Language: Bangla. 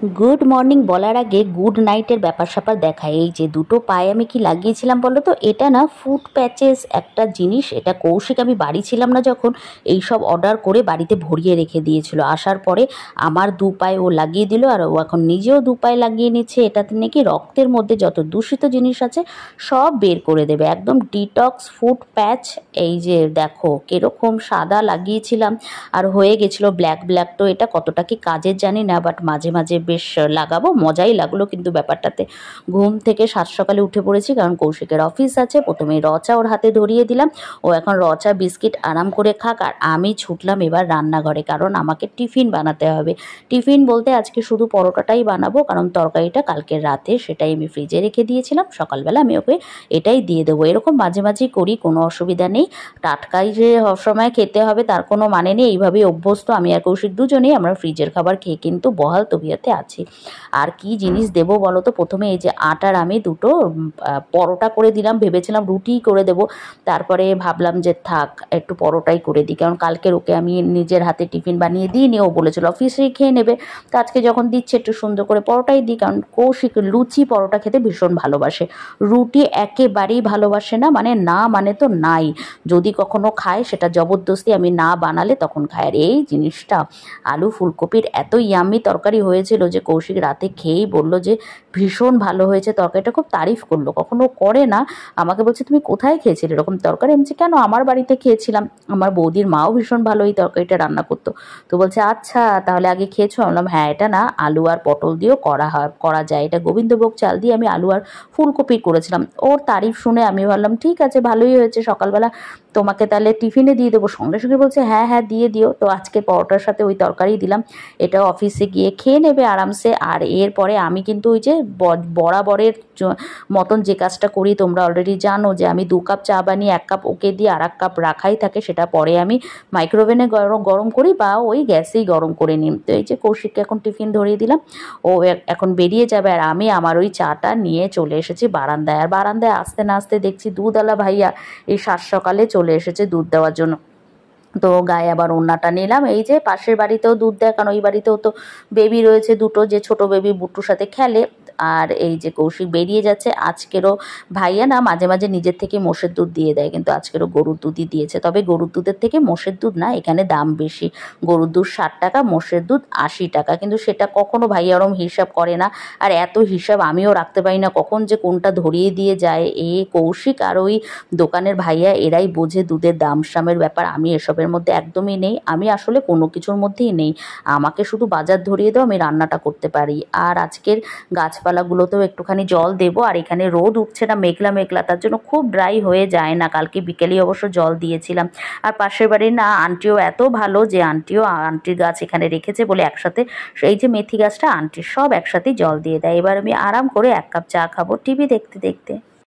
গুড মর্নিং বলার আগে গুড নাইটের ব্যাপার স্যাপার দেখায়। এই যে দুটো পায়ে আমি কি লাগিয়েছিলাম বলো তো, এটা না ফুট প্যাচেস একটা জিনিস। এটা কৌশিক আমি বাড়ি ছিলাম না যখন এই সব অর্ডার করে বাড়িতে ভরিয়ে রেখে দিয়েছিল, আসার পরে আমার দু পায়ে ও লাগিয়ে দিল, আর ও এখন নিজেও দু পায়ে লাগিয়ে নিচ্ছে। এটাতে নাকি রক্তের মধ্যে যত দূষিত জিনিস আছে সব বের করে দেবে, একদম ডিটক্স ফুট প্যাচ। এই যে দেখো কিরকম সাদা লাগিয়েছিলাম আর হয়ে গেছিলো ব্ল্যাক ব্ল্যাক। তো এটা কতটা কি কাজের জানি না, বাট মাঝে মাঝে বেশ লাগাবো, মজাই লাগলো কিন্তু ব্যাপারটাতে। ঘুম থেকে সাত সকালে উঠে পড়েছি, কারণ কৌশিকের অফিস আছে। প্রথমে রচা ওর হাতে ধরিয়ে দিলাম, ও এখন রচা বিস্কিট আরাম করে খাক, আর আমি ছুটলাম এবার রান্নাঘরে, কারণ আমাকে টিফিন বানাতে হবে। টিফিন বলতে আজকে শুধু পরোটাটাই বানাবো, কারণ তরকারিটা কালকের রাতে সেটাই আমি ফ্রিজে রেখে দিয়েছিলাম, সকালবেলা আমি ওকে এটাই দিয়ে দেবো। এরকম মাঝে মাঝেই করি, কোনো অসুবিধা নেই। টাটকাই যে সবসময় খেতে হবে তার কোনো মানে নেই, এইভাবেই অভ্যস্ত আমি আর কৌশিক দুজনেই। আমরা ফ্রিজের খাবার খেয়ে কিন্তু বহাল তবিয়তে আছি। আর কি জিনিস দেবো বলো তো, প্রথমে এই যে আটার আমি দুটো পরোটা করে দিলাম, ভেবেছিলাম রুটি করে দেবো, তারপরে ভাবলাম যে থাক একটু পরোটাই করে দিই, কারণ কালকের ওকে আমি নিজের হাতে টিফিন বানিয়ে দিইনি, ও বলেছিল অফিসেই খেয়ে নেবে। তো আজকে যখন দিচ্ছে একটু সুন্দর করে পরোটাই দিই, কারণ কৌশিক লুচি পরোটা খেতে ভীষণ ভালোবাসে, রুটি একেবারেই ভালোবাসে না। মানে না মানে তো নাই, যদি কখনো খায় সেটা জবরদস্তি, আমি না বানালে তখন খায়। আর এই জিনিসটা আলু ফুলকপির এত ইয়াম্মি তরকারি হয়েছিল যে কৌশিক রাতে খেয়েই বলল যে ভীষণ ভালো হয়েছে তরকারিটা, খুব তারিফ করলো। কখনো করে না, আমাকে বলছে তুমি কোথায় খেয়েছিলে এরকম তরকারি? আমি বলছি কেন, আমার বাড়িতে খেয়েছিলাম, আমার বৌদির মাও ভীষণ ভালো এই তরকারিটা রান্না করতো। তো বলছে আচ্ছা তাহলে আগে খেয়েছো? আমি বললাম হ্যাঁ, এটা না আলু আর পটল দিয়েও করা যায়, এটা গোবিন্দভোগ চাল দিয়ে আমি আলু আর ফুলকপি করেছিলাম। ওর তারিফ শুনে আমি ভাবলাম ঠিক আছে ভালোই হয়েছে, সকালবেলা তোমাকে তাহলে টিফিনে দিয়ে দেবো। সঙ্গে সঙ্গে বলছে হ্যাঁ হ্যাঁ দিয়ে দিও। তো আজকে পরোটার সাথে ওই তরকারি দিলাম, এটা অফিসে গিয়ে খেয়ে নেবে আরামসে। আর এরপরে আমি কিন্তু ওই যে বরাবরের মতন যে কাজটা করি তোমরা অলরেডি জানো, যে আমি 2 কাপ চা বানিয়ে 1 কাপ ওকে দিয়ে আর 1 কাপ রাখাই থাকে, সেটা পরে আমি মাইক্রোওভেনে গরম করি বা ওই গ্যাসেই গরম করে নিই। তো এই যে কৌশিককে এখন টিফিন ধরিয়ে দিলাম, ও এখন বেরিয়ে যাবে, আর আমি আমার ওই চাটা নিয়ে চলে এসেছি বারান্দায়। আর বারান্দায় আসতে না আসতে দেখছি দুধওয়ালা ভাইয়া এই সাত সকালে চলে এসেছে দুধ দেওয়ার জন্য। তো গায়ে আবার ওড়নাটা নিলাম, এই যে পাশের বাড়িতেও দুধ দেয়, কারণ ওই বাড়িতেও তো বেবি রয়েছে দুটো, যে ছোট বেবি বুট্টুর সাথে খেলে। আর এই যে কৌশিক বেরিয়ে যাচ্ছে। আজকেরও ভাইয়া না মাঝে মাঝে নিজের থেকে মোষের দুধ দিয়ে দেয়, কিন্তু আজকেরও গরুর দুধই দিয়েছে। তবে গরুর দুধের থেকে মোষের দুধ না, এখানে দাম বেশি। গরুর দুধ 60 টাকা, মোষের দুধ 80 টাকা, কিন্তু সেটা কখনো ভাইয়া ওরম হিসাব করে না। আর এত হিসাব আমিও রাখতে পারি না, কখন যে কোনটা ধরিয়ে দিয়ে যায়। কৌশিক আর ওই দোকানের ভাইয়া এরাই বোঝে দুধের দাম সামের ব্যাপার। আমি এসবের মধ্যে একদমই নেই, আমি আসলে কোনো কিছুর মধ্যেই নেই। আমাকে শুধু বাজার ধরিয়ে দাও, আমি রান্নাটা করতে পারি। আর আজকের গাছপালাগুলোতেও একটুখানি জল দেবো। আর এখানে রোদ উঠছে না, মেঘলা মেঘলা, তার জন্য খুব ড্রাই হয়ে যায় না। কালকে বিকেলেই অবশ্য জল দিয়েছিলাম। আর পাশের বাড়ির না আন্টিও এত ভালো, যে আন্টির গাছ এখানে রেখেছে বলে একসাথে এই যে মেথি গাছটা আন্টির, সব একসাথেই জল দিয়ে দেয়। এবার আমি আরাম করে 1 কাপ চা খাবো টিভি দেখতে দেখতে।